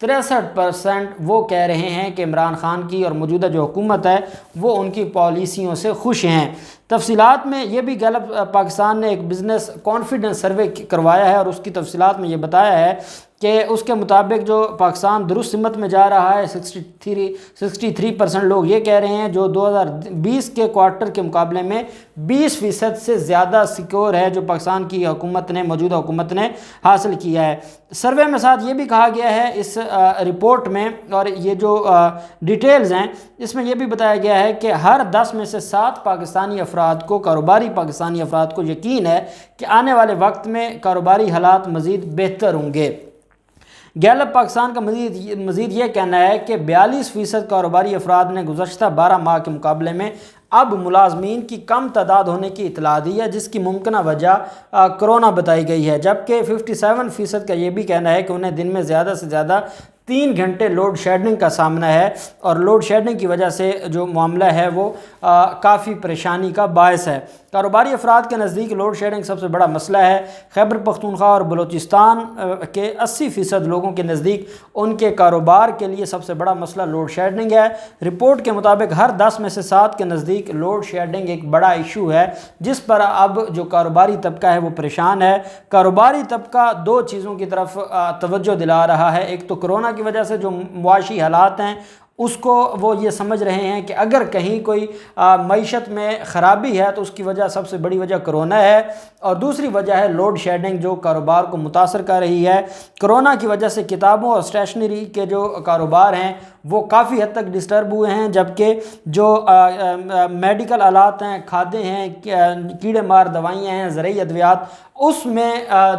63% وہ کہہ رہے ہیں کہ عمران خان کی اور موجودہ جو حکومت ہے وہ ان کی پالیسیوں سے خوش ہیں۔ تفصیلات میں یہ بھی گیلپ پاکستان نے ایک بزنس کانفیڈنس سروے کروایا ہے اور اس کی تفصیلات میں یہ بتایا ہے کہ اس کے مطابق جو پاکستان درست سمت میں جا رہا ہے 63% لوگ یہ کہہ رہے ہیں، جو 2020 کے کوارٹر کے مقابلے میں 20% سے زیادہ سکور ہے جو پاکستان کی حکومت نے، موجودہ حکومت نے حاصل کیا ہے۔ سروے میں ساتھ یہ بھی کہا گیا ہے اس رپورٹ میں، اور یہ جو ڈیٹیلز ہیں اس میں یہ بھی بتایا گیا ہے کہ ہر 10 میں سے 7 پاکستانی افراد کو، کاروباری پاکستانی افراد کو یقین ہے کہ آنے والے وقت میں کاروباری حالات مزید بہتر ہوں گے۔ گیلپ پاکستان کا مزید یہ کہنا ہے کہ 42% کاروباری افراد نے گزشتہ 12 ماہ کے مقابلے میں اب ملازمین کی کم تعداد ہونے کی اطلاع دی ہے، جس کی ممکنہ وجہ کرونا بتائی گئی ہے، جبکہ 57% کا یہ بھی کہنا ہے کہ انہیں دن میں زیادہ سے زیادہ 3 گھنٹے لوڈ شیڈنگ کا سامنا ہے، اور لوڈ شیڈنگ کی وجہ سے جو معاملہ ہے وہ کافی پریشانی کا باعث ہے۔ کاروباری افراد کے نزدیک لوڈ شیڈنگ سب سے بڑا مسئلہ ہے۔ خیبر پختونخوا اور بلوچستان کے 80% لوگوں کے نزدیک ان کے کاروبار کے لیے سب سے بڑا مسئلہ لوڈ شیڈنگ ہے۔ رپورٹ کے مطابق ہر 10 میں سے 7 کے نزدیک لوڈ شیڈنگ ایک بڑا ایشو ہے، جس پر اب جو کاروباری طبقہ ہے وہ پریشان ہے۔ کاروباری طبقہ 2 چیزوں کی طرف توجہ دلا رہا ہے، ایک تو کرونا کی وجہ سے جو معاشی حالات ہیں اس کو وہ یہ سمجھ رہے ہیں کہ اگر کہیں کوئی معیشت میں خرابی ہے تو اس کی وجہ سب سے بڑی وجہ کرونا ہے، اور دوسری وجہ ہے لوڈ شیڈنگ جو کاروبار کو متاثر کر رہی ہے۔ کرونا کی وجہ سے کتابوں اور اسٹیشنری کے جو کاروبار ہیں وہ کافی حد تک ڈسٹرب ہوئے ہیں، جبکہ جو میڈیکل آلات ہیں، کھادیں ہیں، کیڑے مار دوائیاں ہیں، زرعی ادویات، اس میں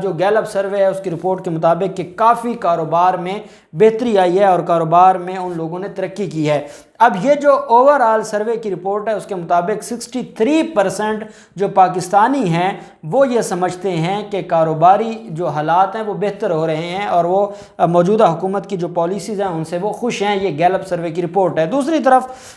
جو گیلپ سروے ہے اس کی رپورٹ کے مطابق کہ کافی کاروبار میں بہتری آئی ہے اور کاروبار میں ان لوگوں نے ترقی کی ہے۔ اب یہ جو اوور آل سروے کی رپورٹ ہے اس کے مطابق 63% جو پاکستانی ہیں وہ یہ سمجھتے ہیں کہ کاروباری جو حالات ہیں وہ بہتر ہو رہے ہیں، اور وہ موجودہ حکومت کی جو پالیسیز ہیں ان سے وہ خوش ہیں۔ یہ گیلپ سروے کی رپورٹ ہے۔ دوسری طرف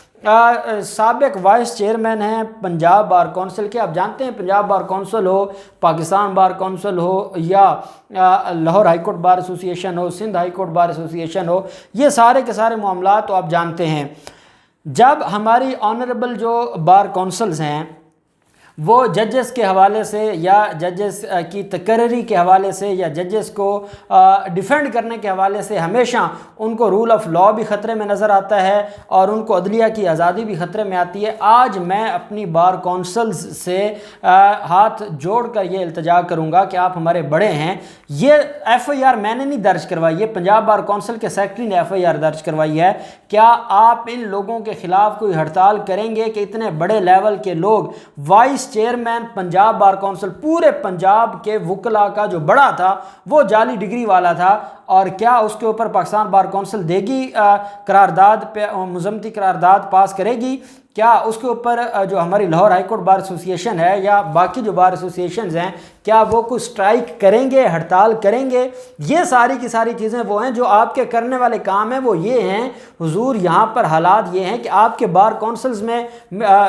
سابق وائس چیئرمین ہیں پنجاب بار کونسل کے، آپ جانتے ہیں پنجاب بار کونسل ہو، پاکستان بار کونسل ہو، یا لاہور ہائی کورٹ بار ایسوسی ایشن ہو، سندھ ہائی کورٹ بار ایسوسی ایشن ہو، یہ سارے کے سارے معاملات تو آپ جانتے ہیں۔ جب ہماری آنریبل جو بار کونسلز ہیں وہ ججز کے حوالے سے یا ججز کی تقرری کے حوالے سے یا ججز کو ڈیفینڈ کرنے کے حوالے سے ہمیشہ ان کو رول آف لا بھی خطرے میں نظر آتا ہے اور ان کو عدلیہ کی آزادی بھی خطرے میں آتی ہے، آج میں اپنی بار کونسلز سے ہاتھ جوڑ کر یہ التجا کروں گا کہ آپ ہمارے بڑے ہیں۔ یہ ایف آئی آر میں نے نہیں درج کروائی ہے، پنجاب بار کونسل کے سیکرٹری نے ایف آئی آر درج کروائی ہے۔ کیا آپ ان لوگوں کے خلاف کوئی ہڑتال کریں گے کہ اتنے بڑے لیول کے لوگ، vice chairman Punjab bar council, پورے پنجاب کے وکلاء کا جو بڑا تھا وہ جعلی ڈگری والا تھا، اور کیا اس کے اوپر پاکستان بار کونسل دے گی قرارداد پہ، مذمتی قرارداد پاس کرے گی؟ کیا اس کے اوپر جو ہماری لاہور ہائی کورٹ بار ایسوسی ایشن ہے یا باقی جو بار ایسوسی ایشنز ہیں کیا وہ کوئی سٹرائک کریں گے، ہڑتال کریں گے؟ یہ ساری کی ساری چیزیں وہ ہیں جو آپ کے کرنے والے کام ہیں، وہ یہ ہیں حضور، یہاں پر حالات یہ ہیں کہ آپ کے بار کونسلز میں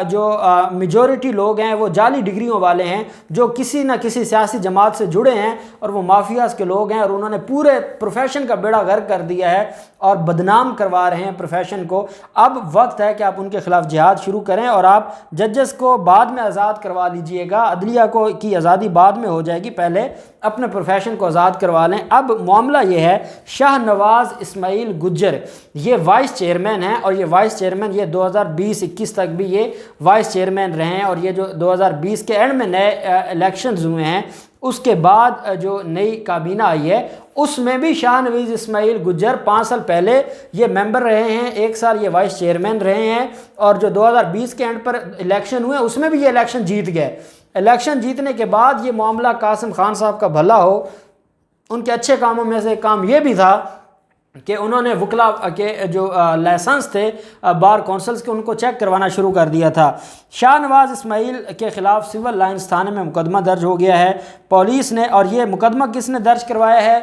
جو میجورٹی لوگ ہیں وہ جعلی ڈگریوں والے ہیں، جو کسی نہ کسی سیاسی جماعت سے جڑے ہیں اور وہ مافیاز کے لوگ ہیں، اور انہوں نے پورے پروفیشن کا بیڑا غرق کر دیا ہے اور بدنام کروا رہے ہیں پروفیشن کو۔ اب وقت ہے کہ آپ ان کے خلاف جہاد شروع کریں، اور آپ ججز کو بعد میں آزاد کروا لیجئے گا، عدلیہ کو کی آزادی بعد میں ہو جائے گی، پہلے اپنے پروفیشن کو آزاد کروا لیں۔ اب معاملہ یہ ہے، شاہ نواز اسماعیل گجر یہ وائس چیئرمین ہیں، اور یہ وائس چیئرمین یہ 2020-21 تک بھی یہ وائس چیئرمین رہے ہیں، اور یہ جو 2020 کے اینڈ میں نئے الیکشنز ہوئے ہیں اس کے بعد جو نئی کابینہ آئی ہے اس میں بھی شاہ نواز اسماعیل گجر 5 سال پہلے یہ ممبر رہے ہیں، 1 سال یہ وائس چیئرمین رہے ہیں، اور جو 2020 کے اینڈ پر الیکشن ہوئے اس میں بھی یہ الیکشن جیت گئے۔ الیکشن جیتنے کے بعد یہ معاملہ قاسم خان صاحب کا بھلا ہو، ان کے اچھے کاموں میں سے ایک کام یہ بھی تھا کہ انہوں نے وکلاء کے جو لائسنس تھے بار کونسلز کے ان کو چیک کروانا شروع کر دیا تھا۔ شاہ نواز اسماعیل کے خلاف سول لائنز تھانے میں مقدمہ درج ہو گیا ہے پولیس نے، اور یہ مقدمہ کس نے درج کروایا ہے؟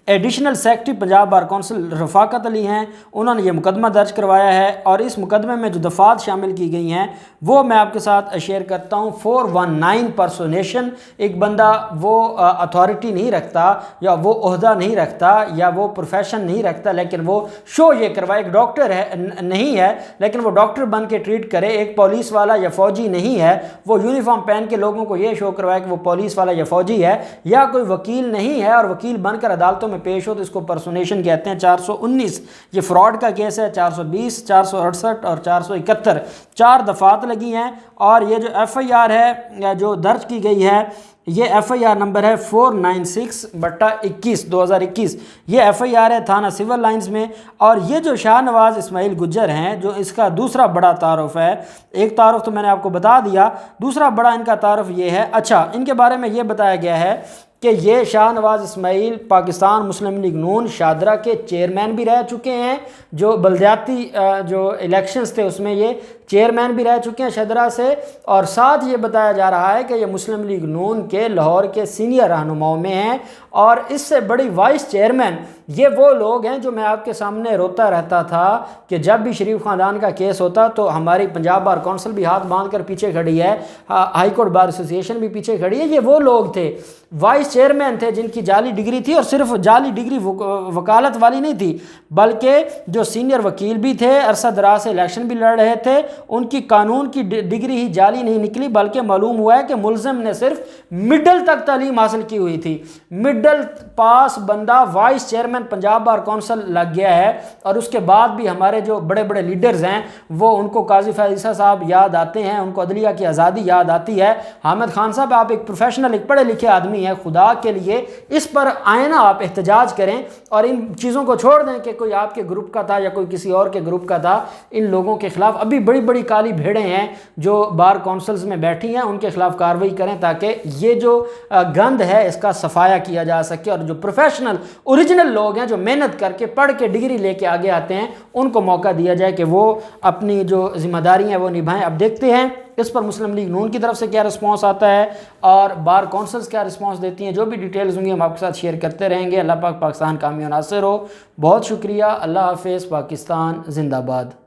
Additional secretary Punjab bar council رفاقت علی ہیں، انہوں نے یہ مقدمہ درج کروایا ہے، اور اس مقدمے میں جو دفعات شامل کی گئی ہیں وہ میں آپ کے ساتھ شیئر کرتا ہوں۔ 419 پرسونیشن، ایک بندہ وہ اتھارٹی نہیں رکھتا یا وہ عہدہ نہیں رکھتا یا وہ پروفیشن نہیں رکھتا، لیکن وہ شو یہ کروائے، ایک ڈاکٹر ہے نہیں ہے لیکن وہ ڈاکٹر بن کے ٹریٹ کرے، ایک پولیس والا یا فوجی نہیں ہے وہ یونیفارم پہن کے لوگوں کو یہ شو کروائے کہ وہ پولیس والا یا فوجی ہے، یا کوئی وکیل نہیں ہے اور وکیل بن کر عدالتوں میں پیش ہو، تو اس کو پرسونیشن کہتے ہیں۔ 419 یہ فراڈ کا کیس ہے، 420 468 اور 471 4 دفعات لگی ہیں، اور یہ جو ایف آئی آر ہے جو درج کی گئی ہے یہ ایف آئی آر نمبر ہے 496/21 2021، یہ ایف آئی آر ہے تھانہ سول لائنز میں۔ اور یہ جو شاہ نواز اسماعیل گجر ہیں جو اس کا دوسرا بڑا تعارف ہے، ایک تعارف تو میں نے آپ کو بتا دیا، دوسرا بڑا ان کا تعارف یہ ہے، اچھا ان کے بارے میں یہ بتایا گیا ہے کہ یہ شاہ نواز اسماعیل پاکستان مسلم لیگ نون شاہدرہ کے چیئرمین بھی رہ چکے ہیں، جو بلدیاتی جو الیکشنز تھے اس میں یہ چیئرمین بھی رہ چکے ہیں شاہدرہ سے، اور ساتھ یہ بتایا جا رہا ہے کہ یہ مسلم لیگ نون کے لاہور کے سینئر رہنماؤں میں ہیں، اور اس سے بڑی وائس چیئرمین یہ وہ لوگ ہیں جو میں آپ کے سامنے روتا رہتا تھا کہ جب بھی شریف خاندان کا کیس ہوتا تو ہماری پنجاب بار کونسل بھی ہاتھ باندھ کر پیچھے کھڑی ہے، ہائی کورٹ بار ایسوسی ایشن بھی پیچھے کھڑی ہے، یہ وہ لوگ تھے وائس چیئرمین تھے جن کی جعلی ڈگری تھی، اور صرف جعلی ڈگری وکالت والی نہیں تھی بلکہ جو سینئر وکیل بھی تھے، عرصہ دراز سے الیکشن بھی لڑ رہے تھے، ان کی قانون کی ڈگری ہی جعلی نہیں نکلی بلکہ معلوم ہوا ہے کہ ملزم نے صرف مڈل تک تعلیم حاصل کی ہوئی تھی، مڈل پاس بندہ vice chairman Punjab bar council لگ گیا ہے، اور اس کے بعد بھی ہمارے جو بڑے بڑے لیڈرز ہیں وہ ان کو قاضی فیاض عیسیٰ صاحب یاد آتے ہیں، ان کو عدلیہ کی آزادی یاد آتی ہے۔ حامد خان صاحب آپ ایک پروفیشنل، ایک پڑھے لکھے آدمی ہیں، خدا کے لیے اس پر آئینہ آپ احتجاج کریں اور ان چیزوں کو چھوڑ دیں کہ کوئی آپ کے گروپ کا تھا یا کوئی کسی اور کے گروپ کا تھا، ان لوگوں کے خلاف ابھی بڑی بڑی کالی بھیڑیں ہیں جو بار کونسلز میں بیٹھی ہیں، ان کے خلاف کارروائی کریں تاکہ یہ جو گند ہے اس کا صفایا کیا جا سکے، اور جو پروفیشنل اوریجنل لوگ ہیں جو محنت کر کے پڑھ کے ڈگری لے کے آگے آتے ہیں ان کو موقع دیا جائے کہ وہ اپنی جو ذمہ داری ہیں وہ نبھائیں۔ اب دیکھتے ہیں اس پر مسلم لیگ نون کی طرف سے کیا رسپانس آتا ہے اور بار کونسلز کیا رسپانس دیتی ہیں، جو بھی ڈیٹیلز ہوں گی ہم آپ کے ساتھ شیئر کرتے رہیں گے۔ اللہ پاک پاکستان کامیاب ناصر ہو، بہت شکریہ، اللہ حافظ، پاکستان زندہ باد۔